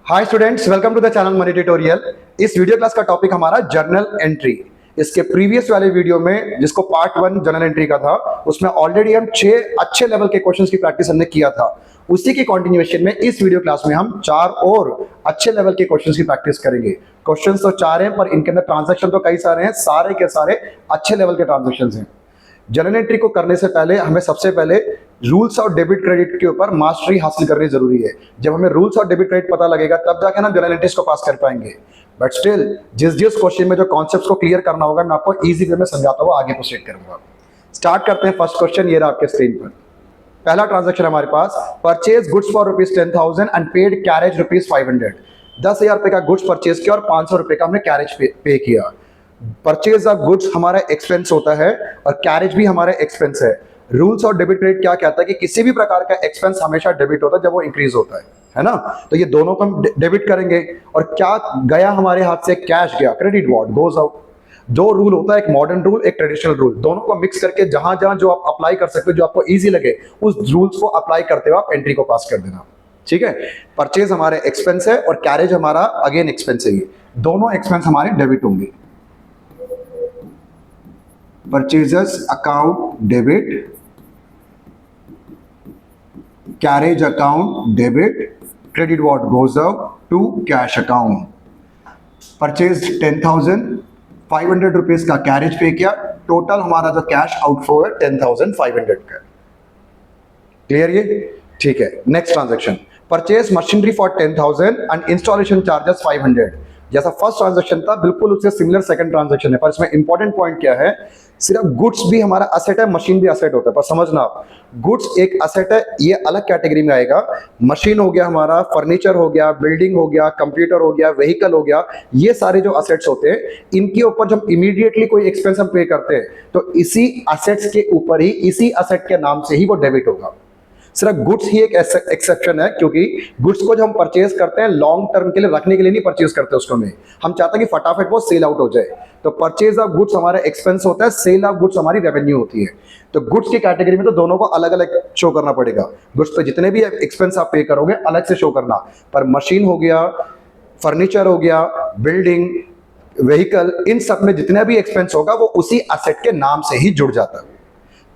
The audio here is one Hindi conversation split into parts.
Hi students, welcome to the channel money tutorial. इस वीडियो क्लास का टॉपिक हमारा जर्नल एंट्री। इसके प्रीवियस वाले वीडियो में, जिसको पार्ट 1 जर्नल एंट्री का था, उसमें ऑलरेडी हम 6 अच्छे लेवल के क्वेश्चंस की प्रैक्टिस हमने किया था। उसी की कंटिन्यूएशन में इस वीडियो क्लास में हम 4 और अच्छे लेवल के क्वेश्चंस की प्रैक्टिस करेंगे। क्वेश्चंस तो 4 हैं, पर इनके अंदर ट्रांजैक्शन तो कई सारे हैं। सारे के सारे अच्छे लेवल के ट्रांजैक्शंस हैं। जर्नल एंट्री को करने से पहले हमें सबसे पहले रूल्स और डेबिट क्रेडिट के ऊपर मास्टरी हासिल करनी जरूरी है। जब हमें रूल्स और डेबिट क्रेडिट पता लगेगा तब जाके हम जर्नल एंट्रीज को पास कर पाएंगे। बट स्टिल जिस क्वेश्चन में जो कॉन्सेप्ट्स को क्लियर करना होगा, मैं आपको इजी वे में समझाता हुआ आगे प्रोसीड करूंगा। स्टार्ट करते हैं। फर्स्ट क्वेश्चन ये रहा आपके स्क्रीन पर। पहला ट्रांजैक्शन हमारे पास, purchase goods for ₹10,000 and paid carriage ₹500। 10,000 रुपए का गुड्स परचेज किया और 500 रुपए का हमने कैरेज पे किया। परचेज ऑफ गुड्स हमारा एक्सपेंस होता है और कैरेज भी हमारा एक्सपेंस है। रूल्स और डेबिट क्रेडिट क्या कहता है कि किसी भी प्रकार का एक्सपेंस हमेशा डेबिट होता है जब वो इंक्रीज होता है ना। तो ये दोनों को हम डेबिट करेंगे। और क्या गया हमारे हाथ से? कैश गया। Credit what goes out. दो रूल होता है, एक मॉडर्न रूल, एक ट्रेडिशनल रूल। दोनों को मिक्स करके जहां जहां जो आप अप्लाई कर सकते हो, जो आपको इजी लगे, उस रूल्स को अप्लाई करते हुए आप एंट्री को पास कर देना। ठीक है। परचेज हमारे एक्सपेंस है और कैरेज हमारा अगेन एक्सपेंस है। ये दोनों एक्सपेंस हमारे डेबिट होंगे। Purchasers account debit, carriage account debit, credit what goes out to cash account। Purchased 10,000, 500 rupees का कैरेज पे किया। टोटल हमारा जो कैश आउटफ्लो है 10,500 का। क्लियर ये? ठीक है। Next transaction, purchase machinery for 10,000 and installation charges 500। जैसा फर्स्ट ट्रांजैक्शन था बिल्कुल उससे सिमिलर सेकंड ट्रांजैक्शन है, पर इसमें इंपॉर्टेंट पॉइंट क्या है, सिर्फ गुड्स भी हमारा असेट है, मशीन भी असेट होता है। पर समझना आप, गुड्स एक असेट है, ये अलग कैटेगरी में आएगा। मशीन हो गया हमारा, फर्नीचर हो गया, बिल्डिंग हो गया, कंप्यूटर हो गया, व्हीकल हो गया, ये सारे जो असेट्स होते हैं, इनके ऊपर जब इमीडिएटली कोई एक्सपेंस हम पे करते हैं तो इसी असेट्स के ऊपर ही, इसी असेट के नाम से ही वो डेबिट होगा। सिर्फ गुड्स ही एक एक्सेप्शन है, क्योंकि गुड्स को जब हम परचेज करते हैं लॉन्ग टर्म के लिए रखने के लिए नहीं परचेज करते उसको, में हम चाहते हैं कि फटाफट वो सेल आउट हो जाए। तो परचेज ऑफ गुड्स हमारा एक्सपेंस होता है, सेल ऑफ गुड्स हमारी रेवेन्यू होती है। तो गुड्स की कैटेगरी में तो दोनों को अलग अलग शो करना पड़ेगा। गुड्स पे जितने भी एक्सपेंस आप पे करोगे अलग से शो करना, पर मशीन हो गया, फर्नीचर हो गया, बिल्डिंग, व्हीकल, इन सब में जितना भी एक्सपेंस होगा वो उसी असेट के नाम से ही जुड़ जाता है।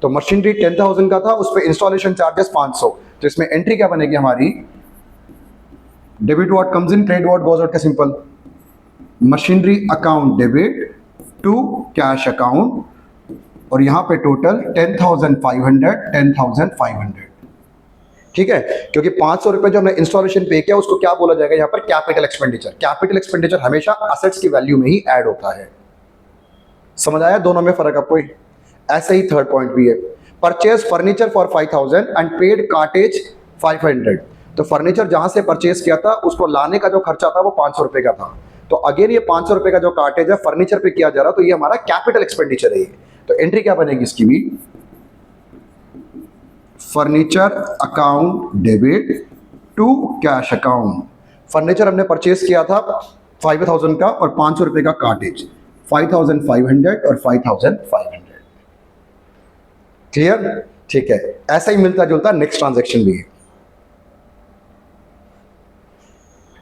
तो मशीनरी 10,000 का था, उस पर इंस्टॉलेशन चार्जेस 500। तो इसमें एंट्री क्या बनेगी हमारी? Debit what comes in, credit what goes out का simple. Machinery account debit to cash account, और यहां पे टोटल 10,500, 10,500। ठीक है। क्योंकि 500 रुपए जो हमने इंस्टॉलेशन पे किया उसको क्या बोला जाएगा यहाँ पर? Capital expenditure. कैपिटल एक्सपेंडिचर हमेशा असेट्स की वैल्यू में ही ऐड होता है। समझ आया दोनों में फर्क आपको? ऐसे ही थर्ड पॉइंट भी है, purchase furniture for 5,000 and paid cartage 500। तो फर्नीचर जहां से परचेज किया था उसको लाने का जो खर्चा था वो 500 रुपए का था। तो अगेन ये 500 रुपए का जो कार्टेज है फर्नीचर पे किया जा रहा, तो ये हमारा कैपिटल एक्सपेंडिचर है ये। तो एंट्री क्या बनेगी इसकी भी? Furniture account debit to cash account. Furniture हमने परचेज किया था 5,000 का और 500 रुपए का कार्टेज, 5,500 और 5,500। क्लियर? ठीक है। ऐसा ही मिलता जुलता नेक्स्ट ट्रांजैक्शन भी है।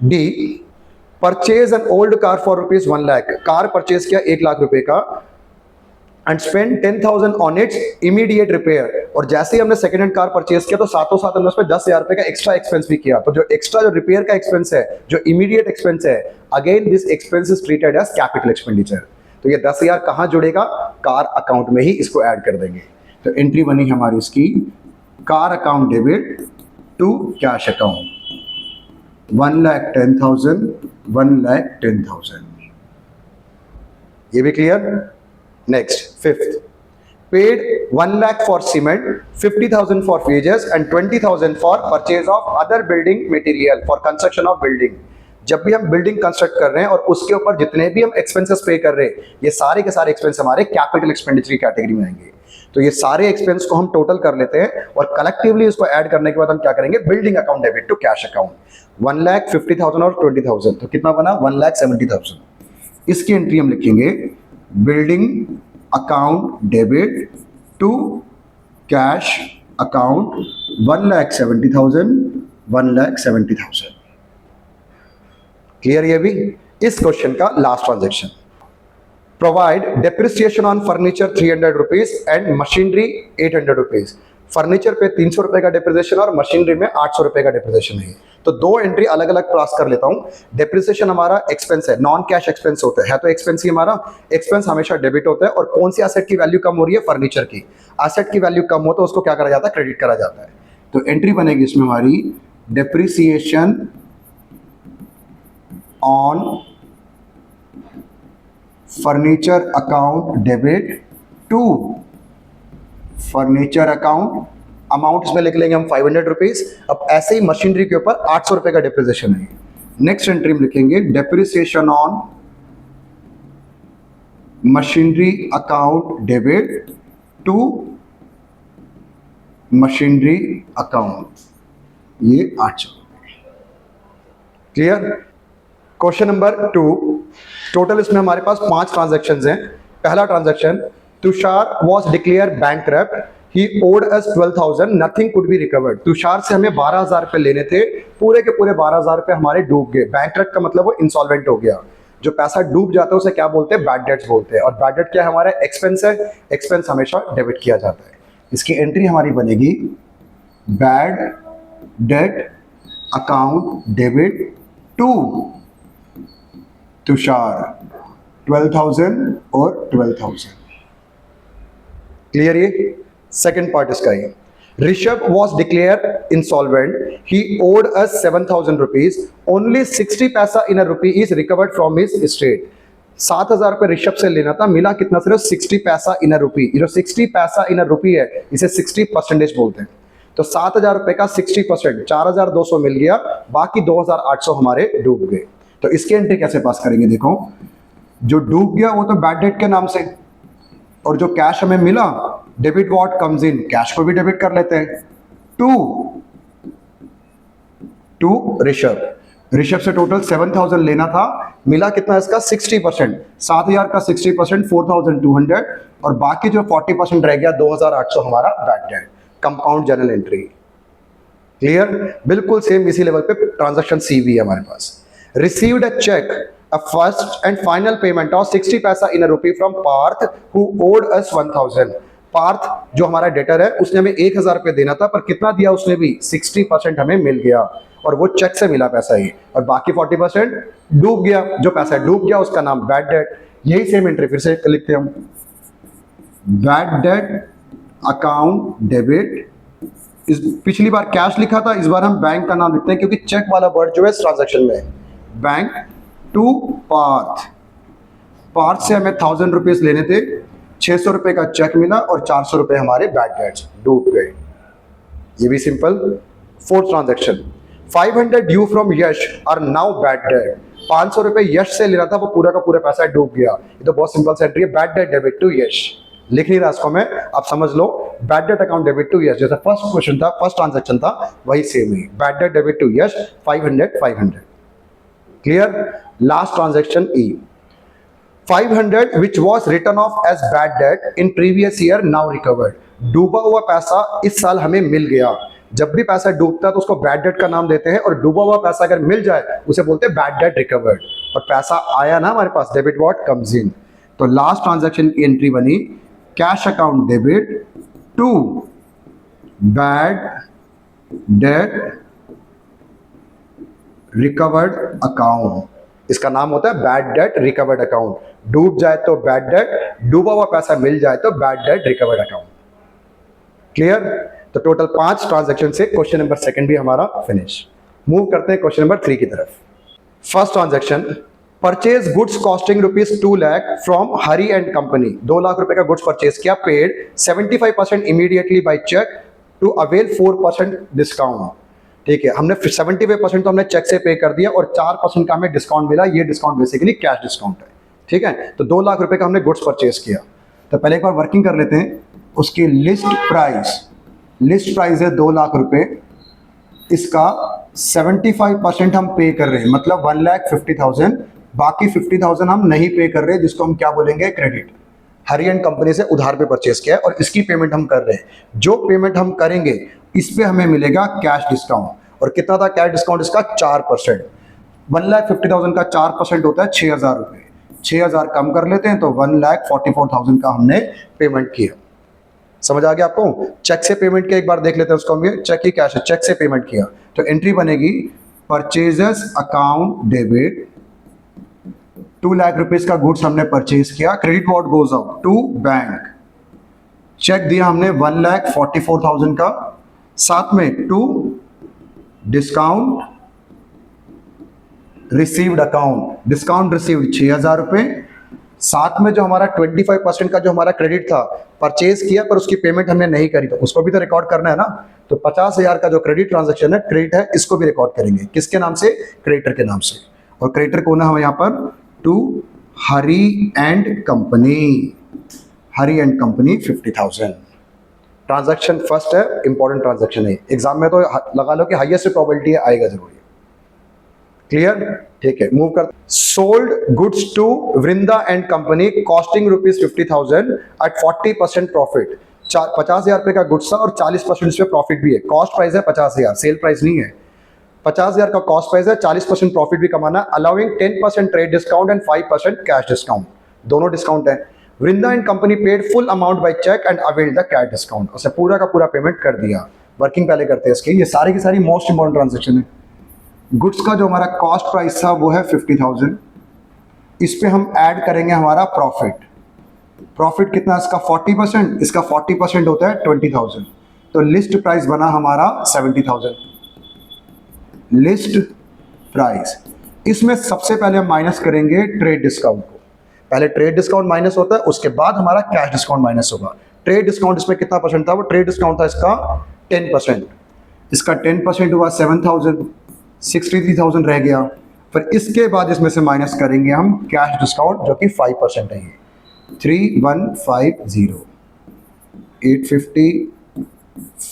D, purchase an old car for ₹1 lakh. Car purchase किया 1 लाख रुपए का and spend 10,000 on it's immediate repair. और जैसे ही हमने सेकंड हैंड कार परचेज किया तो साथों साथ हमने उसमें 10,000 रुपए का एक्स्ट्रा एक्सपेंस भी किया। तो जो एक्स्ट्रा जो रिपेयर का एक्सपेंस है, जो इमीडिएट एक्सपेंस है, again this expense is treated as capital expenditure. तो ये 10,000 कहां जुड़ेगा? कार अकाउंट में ही इसको ऐड कर देंगे। तो एंट्री बनी हमारी इसकी, car account debit to cash account, 1,10,000, 1,10,000। ये भी clear? Next fifth, paid 1 lakh for cement, 50,000 for wages and 20,000 for purchase of other building material for construction of building. जब भी हम बिल्डिंग कंस्ट्रक्ट कर रहे हैं और उसके ऊपर जितने भी हम एक्सपेंसेस पे कर रहे हैं, ये सारे के सारे एक्सपेंस हमारे कैपिटल एक्सपेंडिचर की कैटेगरी में आएंगे। तो ये सारे एक्सपेंस को हम टोटल कर लेते हैं और कलेक्टिवली इसको ऐड करने के बाद हम क्या करेंगे? Building account debit to cash account, 1,50,000 और 20,000, तो कितना बना? 1,70,000। इसकी एंट्री हम लिखेंगे building account debit to cash account, 1,70,000, 1,70,000। Clear ये भी। इस क्वेश्चन का last transaction, provide depreciation on furniture 300 rupees and machinery 800 rupees. Furniture पे 300 रुपए का डिप्रिसिएशन और मशीनरी में 800 रुपए का डिप्रिसिएशन है। तो दो एंट्री अलग अलग पास कर लेता हूं। डिप्रिसिएशन हमारा एक्सपेंस है, नॉन कैश एक्सपेंस होता है तो एक्सपेंस ही हमारा, एक्सपेंस हमेशा डेबिट होता है। और कौन सी एसेट की वैल्यू कम हो रही है? फर्नीचर की। एसेट की वैल्यू कम हो तो उसको क्या करा जाता है? क्रेडिट करा जाता है। तो एंट्री बनेगी इसमें हमारी depreciation on furniture account debit to furniture account. Amount इसमें लिख लेंगे हम 500 रुपीज। अब ऐसे ही मशीनरी के ऊपर 800 रुपए का डिप्रिसिएशन है। नेक्स्ट एंट्री में लिखेंगे depreciation on machinery account debit to machinery account, ये 800। क्लियर। क्वेश्चन नंबर 2, टोटल इसमें हमारे पास 5 ट्रांजैक्शंस हैं। पहला transaction, Tushar was declared bankrupt, he owed us 12,000, nothing could be recovered. Tushar से हमें 12,000 रुपए लेने थे, पूरे के पूरे 12,000 रुपए हमारे डूब गए। बैंकक्रप्ट का मतलब वो इंसॉल्वेंट हो गया। जो पैसा डूब जाता है उसे क्या बोलते हैं? बैड डेट्स बोलते हैं। और बैड डेट क्या है? हमारा एक्सपेंस है। एक्सपेंस हमेशा डेबिट किया जाता है। इसकी एंट्री हमारी बनेगी bad debt account debit to Tushar 12,000 और 12,000। क्लियर ये सेकंड पार्ट इसका ही। Rishabh was declared insolvent, he owed us 7,000 rupees, only 60 paisa in a rupee is recovered from his estate. 7,000 रुपए ऋषभ से लेना था, मिला कितना? सिर्फ 60 पैसा इन अ रुपी। ये जो 60 पैसा इन अ रुपी है इसे 60% बोलते हैं। तो 7,000 रुपए का 60%, 4,200 मिल गया, बाकी 2,800 हमारे डूब गए। तो इसकी एंट्री कैसे पास करेंगे? देखो, जो डूब गया वो तो बैड डेट के नाम से, और जो कैश हमें मिला, debit what comes in, cash को भी डेबिट कर लेते हैं, टू ऋषभ से टोटल 7,000 लेना था, मिला कितना इसका? 60%। 7,000 का 60% 4,200, और बाकी जो 40% रह गया 2,800 हमारा bad debt. Compound journal entry. Clear. बिल्कुल सेम इसी लेवल पे ट्रांजैक्शन सी भी है हमारे पास। Received a check, a first and final payment of 60 पैसा in a rupee from Parth who owed us 1,000। Partha जो हमारा डेटर है उसने हमें 1,000 रुपए देना था, पर कितना दिया उसने भी? 60% हमें मिल गया, और वो चेक से मिला पैसा ही, और बाकी 40% डूब गया। जो पैसा डूब गया उसका नाम बैड डेट। यही सेम एंट्री फिर से लिखते हैं हम, बैड डेट अकाउंट डेबिट। इस पिछली बार कैश लिखा था, इस बार हम बैंक का नाम लिखते हैं, क्योंकि चेक वाला वर्ड जो है इस ट्रांजैक्शन में है। बैंक टू पार्थ से हमें 1,000 रुपीज लेने थे, 600 रुपए का चेक मिला, और 400 रुपए हमारे बैड डेट्स डूब गए। ये भी simple. Fourth transaction, 500 due from Yash are now bad debt. 500 रुपए यश से लेना था, वो पूरा का पूरा पैसा डूब गया। ये तो बहुत सिंपल सा एंट्री है, bad debt debit to Yash. लिख नहीं रहा इसको मैं, आप समझ लो। Bad debt account debit to Yash, जैसा फर्स्ट क्वेश्चन था, फर्स्ट ट्रांजैक्शन था, वही सेम ही। Bad debt debit to Yash 500। Clear. Last transaction E, 500 which was written off as bad debt in previous year now recovered। डूबा हुआ पैसा इस साल हमें मिल गया। जब भी पैसा डूबता है तो उसको बैड डेट का नाम देते हैं, और डूबा हुआ पैसा अगर मिल जाए उसे बोलते हैं बैड डेट रिकवर्ड। और पैसा आया ना हमारे पास, डेबिट व्हाट कम्स इन। तो लास्ट ट्रांजैक्शन की एंट्री बनी cash account debit to bad debt recovered account. इसका नाम होता है बैड डेट रिकवर्ड अकाउंट। डूब जाए तो बैड डेट, डूबा हुआ पैसा मिल जाए तो bad debt recovered account. Clear. तो टोटल 5 ट्रांजैक्शन से क्वेश्चन नंबर 2 भी हमारा फिनिश। मूव करते हैं क्वेश्चन नंबर 3 की तरफ। First transaction, purchase goods costing ₹2 lakh from Hari and company. 2 lakh रुपए का गुड्स परचेज किया, paid 75% immediately by cheque to avail 4% discount. ठीक है, हमने 75% तो हमने चेक से पे कर दिया, और 4% का हमें डिस्काउंट मिला। ये डिस्काउंट बेसिकली कैश डिस्काउंट है। ठीक है, तो 2 लाख रुपए का हमने गुड्स परचेज किया। तो पहले एक बार वर्किंग कर लेते हैं। उसकी लिस्ट प्राइस है 2 लाख रुपए, इसका 75% हम पे कर रहे हैं, मतलब 1,50,000। बाकी 50,000 हम नहीं पे कर रहे, जिसको हम क्या बोलेंगे? क्रेडिट। हरी एंड कंपनी से उधार पे परचेज किया है, और इसकी पेमेंट हम कर रहे हैं। जो पेमेंट हम करेंगे इस पे हमें मिलेगा कैश डिस्काउंट। और कितना था कैश डिस्काउंट इसका? 4%। 1,50,000 का 4% होता है 6,000 रुपये। 6,000 कम कर लेते हैं तो 1,44,000 का हमने पेमेंट किया। समझ आ गया आपको? चेक से पेमेंट किया, एक बार देख लेते हैं उसको हम। चेक ही कैश है, चेक से पेमेंट किया तो एंट्री बनेगी purchases account debit, 2 lakh rupees का गुड्स हमने परचेज किया। Credit what goes out to bank, cheque दिया हमने 1,44,000 का, साथ में to discount received account, discount received 6,000 रुपये, साथ में जो हमारा 25% का जो हमारा क्रेडिट था, परचेज किया पर उसकी पेमेंट हमने नहीं करी तो उसको भी तो रिकॉर्ड करना है ना। तो 50,000 का जो क्रेडिट ट्रांजैक्शन है, क्रेडिट है, इसको भी रिकॉर्ड करेंगे। किसके नाम से? क्रेडिटर के नाम से। और क्रेडिटर कौन है हम यहाँ पर? To Hari and company, Hari and company 50,000। Transaction first है, इंपॉर्टेंट ट्रांजैक्शन है, एग्जाम में तो लगा लो कि हाईएस्ट प्रोबेबिलिटी है आएगा जरूर। क्लियर? ठीक है, मूव कर। Sold goods to Vrinda and company costing ₹50,000 at 40% profit. 50,000 रुपए का गुड्स था और 40% इस पे प्रॉफिट भी है। कॉस्ट प्राइस है 50,000, सेल प्राइस नहीं है। 50,000 का कॉस्ट प्राइस है, 40% प्रॉफिट भी कमाना, allowing 10% trade discount and 5% cash discount, दोनों डिस्काउंट है। Vrinda and company paid full amount by cheque and availed the cash discount. उसे पूरा का पूरा पेमेंट कर दिया। वर्किंग पहले करते हैं इसकी। ये सारी की सारी मोस्ट इंपॉर्टेंट ट्रांजेक्शन है। गुड्स का जो हमारा कॉस्ट प्राइस था वो है 50,000, इस पे हम ऐड करेंगे हमारा प्रॉफिट। प्रॉफिट कितना इसका? 40%, इसका 40% होता है 20,000। तो लिस्ट प्राइस बना हमारा 70,000। लिस्ट प्राइस, इसमें सबसे पहले हम माइनस करेंगे ट्रेड डिस्काउंट को। पहले ट्रेड डिस्काउंट माइनस होता है, उसके बाद हमारा कैश डिस्काउंट माइनस होगा। ट्रेड डिस्काउंट इसमें कितना परसेंट था? वो ट्रेड डिस्काउंट था इसका 10%। इसका 10% हुआ 7,000, 63,000 रह गया। फिर इसके बाद इसमें से माइनस करेंगे हम कैश डिस्काउंट जो कि 5% है। ये 3,150, 850,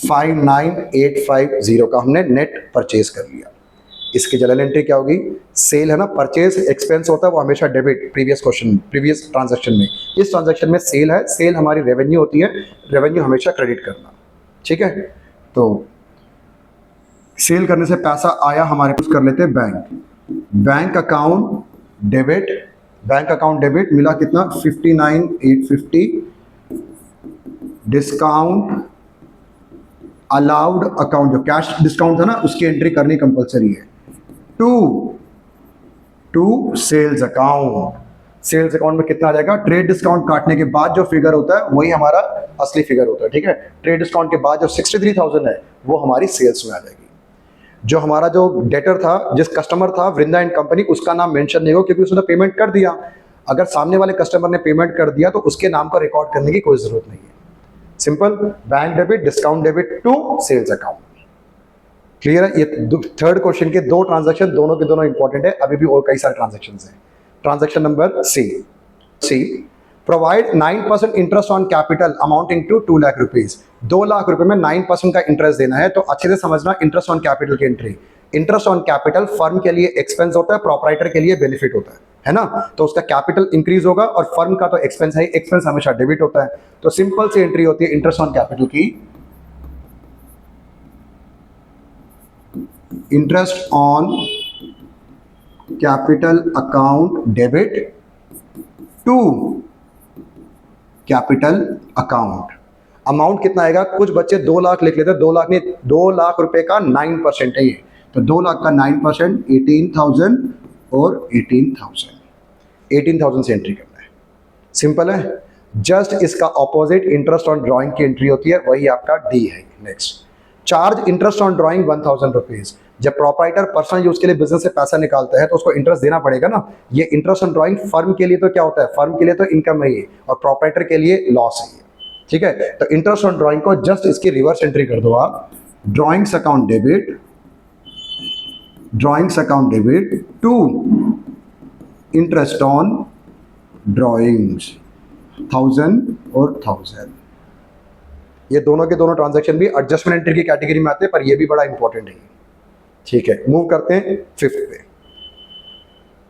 5,9,850 का हमने नेट परचेज कर लिया। इसकी जनरल एंट्री क्या होगी? सेल है ना, परचेज एक्सपेंस होता है वो हमेशा debit. Previous question, previous transaction में, इस ट्रांजैक्शन में सेल है, सेल हमारी रेवेन्यू होती है, रेवेन्यू हमेशा क्रेडिट करना। ठीक है, तो सेल करने से पैसा आया हमारे पास, कर लेते हैं bank. Bank account debit, bank account debit मिला कितना? 59,850, डिस्काउंट अलाउड अकाउंट, जो कैश डिस्काउंट था ना उसकी एंट्री करनी कंपलसरी है। To sales account, sales account में कितना आ जाएगा? ट्रेड डिस्काउंट काटने के बाद जो फिगर होता है वही हमारा असली फिगर होता है। ठीक है, ट्रेड डिस्काउंट के बाद जो 63,000 है वो हमारी सेल्स में आ जाएगी। जो हमारा जो डेटर था, जिस कस्टमर था वृंदा एंड कंपनी, उसका नाम मेंशन नहीं हो क्योंकि उसने पेमेंट कर दिया। अगर सामने वाले कस्टमर ने पेमेंट कर दिया तो उसके नाम पर रिकॉर्ड करने की कोई जरूरत नहीं है। Simple, bank debit, discount debit to sales account. Clear है? ये थर्ड क्वेश्चन के दो ट्रांजैक्शन, दोनों के दोनों इंपॉर्टेंट है। अभी भी और कई सारे ट्रांजैक्शन हैं। Transaction number C, provide 9% interest on capital amounting to 2 lakh rupees. 2 lakh रुपए में 9% का इंटरेस्ट देना है। तो अच्छे से समझना इंटरेस्ट ऑन कैपिटल की entry. Interest on capital firm के लिए एक्सपेंस होता है, प्रोपराइटर के लिए बेनिफिट होता है ना। तो उसका कैपिटल इंक्रीज होगा और फर्म का तो एक्सपेंस है, एक्सपेंस हमेशा डेबिट होता है। तो सिंपल सी एंट्री होती है इंटरेस्ट ऑन कैपिटल की, interest on capital account debit to capital account. Amount कितना आएगा? कुछ बच्चे 2 लाख लिख लेते हैं, 2 लाख नहीं, 2 लाख रुपए का 9% है ये। तो 2 लाख का 9% 18,000 और 18,000 से एंट्री करना है। सिंपल है। जस्ट इसका ऑपोजिट इंटरेस्ट ऑन ड्रॉइंग की एंट्री होती है, वही आपका डी है। Next, charge interest on drawing 1,000 rupees. जब प्रॉपराइटर पर्सनल यूज के लिए बिजनेस से पैसा निकालता है तो उसको इंटरेस्ट देना पड़ेगा ना। ये इंटरेस्ट ऑन ड्रॉइंग फर्म के लिए तो क्या होता है? फर्म के लिए तो इनकम है ये, और प्रॉपराइटर के लिए लॉस है ये। ठीक है, तो इंटरेस्ट ऑन ड्रॉइंग को जस्ट इसकी रिवर्स एंट्री कर दो आप। Drawings account debit, drawings account debit to interest on drawings 1,000 और 1,000। ये दोनों के दोनों ट्रांजैक्शन भी एडजस्टमेंट एंट्री की कैटेगरी में आते हैं, पर ये भी बड़ा इंपॉर्टेंट है। ठीक है, मूव करते हैं फिफ्थ पे।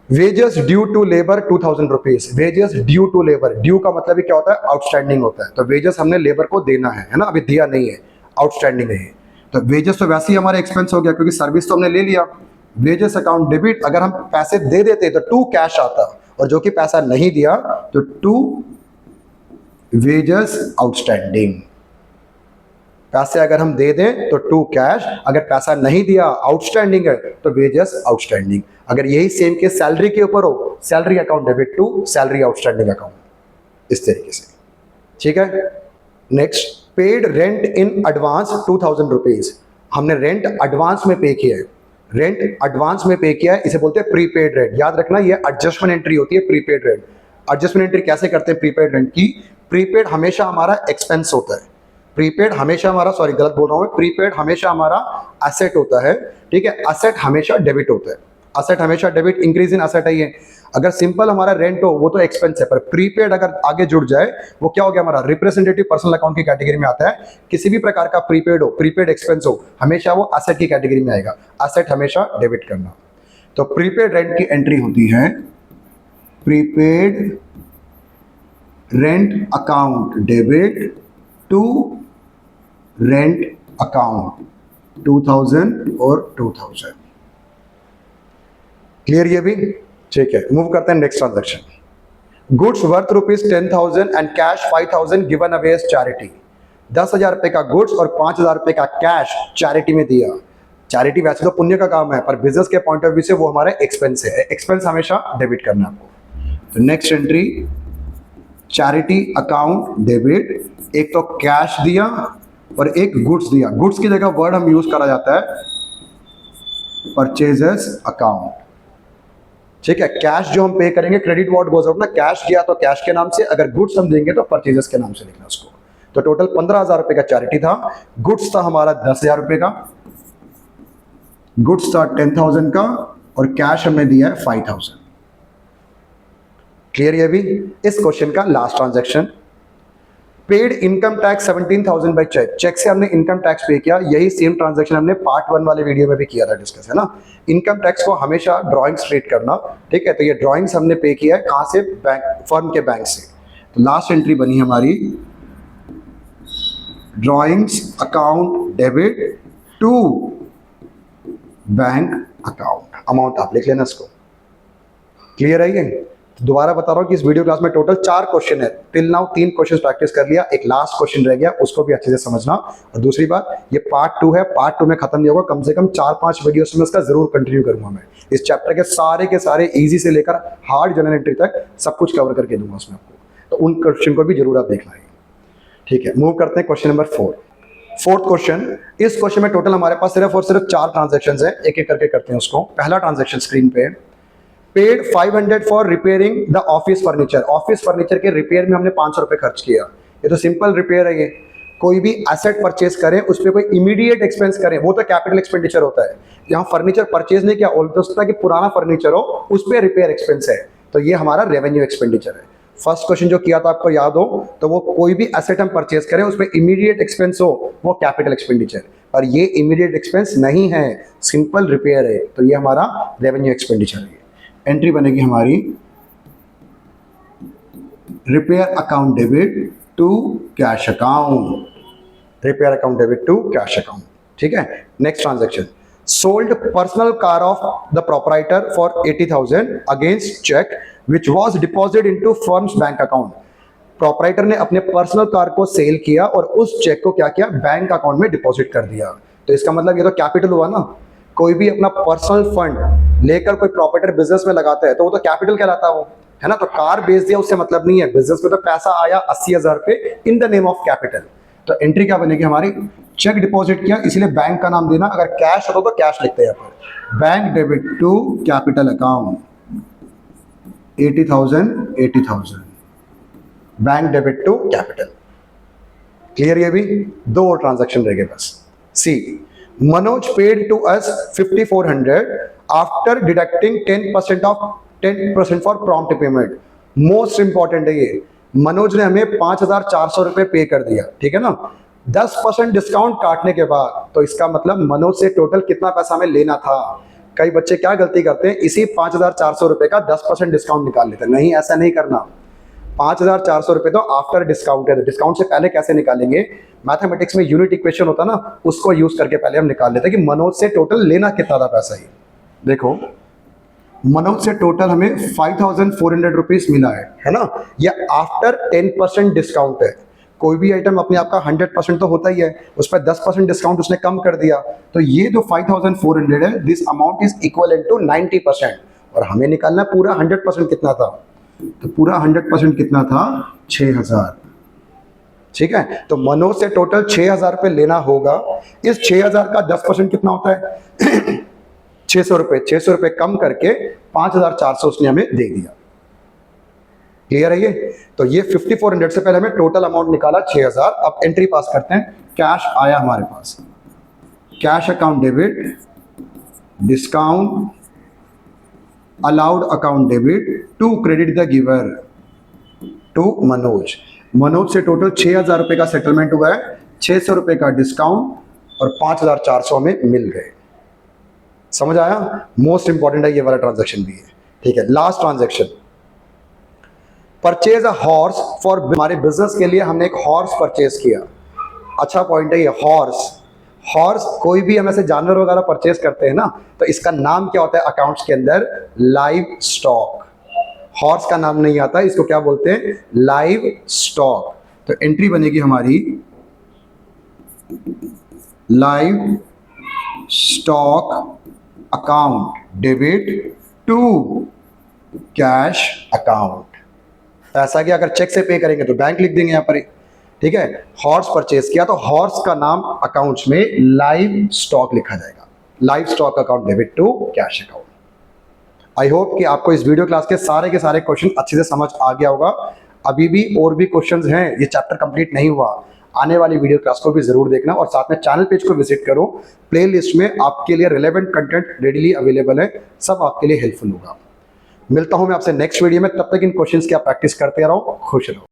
Wages due to labour 2,000 rupees. Wages due to labour, due का मतलब क्या होता है? आउटस्टैंडिंग होता है। तो वेजेस हमने लेबर को देना है ना, अभी दिया नहीं है, आउटस्टैंडिंग है। तो वेजेस तो वैसे ही हमारा एक्सपेंस हो गया क्योंकि सर्विस तो हमने ले लिया। वेजेस अकाउंट डेबिट, अगर हम पैसे दे देते तो टू कैश आता, और जो कि पैसा नहीं दिया तो टू वेजेस आउटस्टैंडिंग। पैसे अगर हम दे दें तो टू कैश, अगर पैसा नहीं दिया आउटस्टैंडिंग है तो वेजेस आउटस्टैंडिंग। अगर यही सेम केस सैलरी के ऊपर हो, salary account debit to salary outstanding account, इस तरीके से। ठीक है, next, paid rent in advance 2000 rupees. हमने रेंट एडवांस में पे किया है, रेंट एडवांस में पे किया है, इसे बोलते हैं प्रीपेड रेंट। याद रखना ये एडजस्टमेंट एंट्री होती है प्रीपेड रेंट। एडजस्टमेंट एंट्री कैसे करते हैं प्रीपेड रेंट की? प्रीपेड हमेशा हमारा एक्सपेंस होता है, प्रीपेड हमेशा हमारा, सॉरी गलत बोल रहा हूं मैं, प्रीपेड हमेशा हमारा एसेट होता है। ठीक है, एसेट हमेशा डेबिट होता है, एसेट हमेशा डेबिट, इंक्रीज इन एसेट है ये। अगर सिंपल हमारा रेंट हो वो तो एक्सपेंस है, पर प्रीपेड अगर आगे जुड़ जाए वो क्या हो गया, हमारा रिप्रेजेंटेटिव पर्सनल अकाउंट की कैटेगरी में आता है। किसी भी प्रकार का प्रीपेड हो, प्रीपेड एक्सपेंस हो, हमेशा वो एसेट की कैटेगरी में आएगा, एसेट हमेशा डेबिट करना। तो प्रीपेड रेंट की एंट्री होती है prepaid rent account debit to rent account 2000 और 2000। क्लियर ये भी? ठीक है, मूव करते हैं next transaction. Goods worth ₹10,000 and cash 5,000 given away as charity. 10,000 रुपए का गुड्स और 5,000 रुपए का कैश चैरिटी में दिया। चैरिटी वैसे तो पुण्य का काम है, पर बिजनेस के पॉइंट ऑफ व्यू से वो हमारे एक्सपेंस है, एक्सपेंस हमेशा डेबिट करना आपको। तो next entry, charity account debit, एक तो कैश दिया और एक गुड्स दिया। गुड्स की जगह वर्ड हम यूज करा जाता है परचेजेस अकाउंट। ठीक है, कैश जो हम पे करेंगे, क्रेडिट व्हाट गोज आउट ना, कैश गया तो कैश के नाम से, अगर गुड्स हम देंगे तो परचेजेस के नाम से लिखना उसको। तो टोटल 15,000 रुपए का चैरिटी था, गुड्स था हमारा 10,000 रुपए का, गुड्स था 10,000 का और कैश हमने दिया है 5,000। क्लियर ये भी? इस क्वेश्चन का last transaction, paid income tax 17,000 by cheque. Cheque से हमने इनकम टैक्स पे किया, यही सेम ट्रांजैक्शन हमने पार्ट 1 वाले वीडियो में भी किया था डिस्कस, है ना। इनकम टैक्स को हमेशा ड्राइंग्स ट्रीट करना। ठीक है, तो ये ड्राइंग्स हमने पे किया है, कहां से? बैंक, फर्म के बैंक से। तो लास्ट एंट्री बनी हमारी drawings account debit to bank account. Amount आप लिख लेना इसको। क्लियर है ये? दोबारा बता रहा हूँ कि इस वीडियो क्लास में टोटल 4 क्वेश्चन है। टिल नाउ 3 क्वेश्चन प्रैक्टिस कर लिया, एक लास्ट क्वेश्चन रह गया, उसको भी अच्छे से समझना। और दूसरी बात, ये पार्ट 2 है, पार्ट 2 में खत्म नहीं होगा, कम से कम 4-5 वीडियोस में इसका जरूर कंटिन्यू करूंगा मैं। इस चैप्टर के सारे इजी से लेकर हार्ड जनरल एंट्री तक सब कुछ कवर करके दूंगा उसमें आपको, तो उन क्वेश्चन को भी जरूर आप देखना है। ठीक है, मूव करते हैं क्वेश्चन नंबर 4। फोर्थ क्वेश्चन, इस क्वेश्चन में टोटल हमारे पास सिर्फ और सिर्फ 4 ट्रांजेक्शन है, एक एक करके करते हैं उसको। पहला ट्रांजेक्शन स्क्रीन पे, paid 500 for repairing the office furniture. Office furniture के रिपेयर में हमने 500 रुपए खर्च किया। ये तो सिंपल रिपेयर है। ये कोई भी एसेट परचेज करें, उस पर कोई इमीडिएट एक्सपेंस करें, वो तो कैपिटल एक्सपेंडिचर होता है। यहाँ फर्नीचर परचेज नहीं किया, हो सकता है कि पुराना फर्नीचर हो, उस पर रिपेयर एक्सपेंस है, तो ये हमारा रेवेन्यू एक्सपेंडिचर है। फर्स्ट क्वेश्चन जो किया था आपको याद हो, तो वो कोई भी एसेट हम परचेज करें, उस पर इमीडिएट एक्सपेंस हो, वो कैपिटल एक्सपेंडिचर। और ये इमीडिएट एक्सपेंस नहीं है, सिंपल रिपेयर है, तो ये हमारा रेवेन्यू एक्सपेंडिचर है। एंट्री बनेगी हमारी repair account debit to cash account, repair account debit to cash account. ठीक है, next transaction, sold personal car of the proprietor for 80,000 against cheque which was deposit into firm's bank account. Proprietor ने अपने पर्सनल कार को सेल किया और उस चेक को क्या किया, बैंक अकाउंट में डिपॉजिट कर दिया। तो इसका मतलब ये तो कैपिटल हुआ ना। कोई भी अपना पर्सनल फंड लेकर कोई प्रॉपर्टी बिजनेस में लगाता है तो वो तो कैपिटल कहलाता है, वो है ना। तो कार बेच दिया उससे मतलब नहीं है, बिजनेस में तो पैसा आया 80,000 रुपए in the name of capital. तो एंट्री क्या बनेगी हमारी, चेक डिपॉजिट किया, इसलिए बैंक का नाम देना। अगर कैश हो तो कैश लिखते हैं यहाँ पर, bank debit to capital account 80,000 bank debit to capital. Clear? ये भी 2 और ट्रांजैक्शन रह गए बस। सी, Manoj paid to us 5,400 after deducting 10% for prompt payment. Most important है ये, मनोज ने हमें 5,400 रुपए पे कर दिया, ठीक है ना। 10% डिस्काउंट काटने के बाद, तो इसका मतलब मनोज से टोटल कितना पैसा हमें लेना था। कई बच्चे क्या गलती करते हैं, इसी 5,400 रुपए का 10% डिस्काउंट निकाल लेते हैं। नहीं, ऐसा नहीं करना। 5,400 रुपए तो आफ्टर डिस्काउंट है, डिस्काउंट से पहले कैसे निकालेंगे। मैथमेटिक्स में यूनिट इक्वेशन होता है ना, उसको यूज करके पहले हम निकाल लेते हैं कि मनोज से टोटल लेना कितना था पैसा ही। देखो मनोज से टोटल हमें 5,400 रुपीज मिला है ना। यह आफ्टर 10% डिस्काउंट है। कोई भी आइटम अपने आप का 100% तो होता ही है, उस पर 10% डिस्काउंट उसने कम कर दिया, तो ये जो 5,400 है, this amount is equal to 90%। और हमें निकालना पूरा 100% कितना था, तो पूरा 100% कितना था, 6,000। ठीक है, तो मनोज से टोटल 6,000 रुपये लेना होगा। इस 6,000 का 10% कितना होता है 600 रुपये। 600 रुपये कम करके 5,400 उसने हमें दे दिया। क्लियर है ये? तो ये 5,400 से पहले हमें टोटल अमाउंट निकाला 6,000। अब एंट्री पास करते हैं। कैश आया हमारे पास, cash account debit, discount allowed account debit to credit the giver to Manoj. Manoj से टोटल 6,000 रुपये का सेटलमेंट हुआ है, 600 रुपये का डिस्काउंट और 5,400 में मिल गए। समझ आया? मोस्ट इंपॉर्टेंट है ये वाला ट्रांजैक्शन भी है। ठीक है, last transaction, purchase a horse for, हमारे बिजनेस के लिए हमने एक हॉर्स परचेज किया। अच्छा पॉइंट है ये हॉर्स। हॉर्स कोई भी हम ऐसे जानवर वगैरह परचेज करते हैं ना, तो इसका नाम क्या होता है अकाउंट्स के अंदर, लाइव स्टॉक। हॉर्स का नाम नहीं आता, इसको क्या बोलते हैं, लाइव स्टॉक। तो एंट्री बनेगी हमारी live stock account debit to cash account. ऐसा कि अगर चेक से पे करेंगे तो बैंक लिख देंगे यहाँ पर ही। ठीक है, हॉर्स परचेज किया तो हॉर्स का नाम अकाउंट्स में लाइव स्टॉक लिखा जाएगा, live stock account debit to cash account. I hope कि आपको इस वीडियो क्लास के सारे क्वेश्चन अच्छे से समझ आ गया होगा। अभी भी और भी क्वेश्चंस हैं, ये चैप्टर कंप्लीट नहीं हुआ। आने वाली वीडियो क्लास को भी जरूर देखना और साथ में चैनल पेज को विजिट करो। प्लेलिस्ट में आपके लिए रिलेवेंट कंटेंट रेडीली अवेलेबल है, सब आपके लिए हेल्पफुल होगा। मिलता हूं मैं आपसे नेक्स्ट वीडियो में, तब तक इन क्वेश्चंस की आप प्रैक्टिस करते रहो। खुश रहो।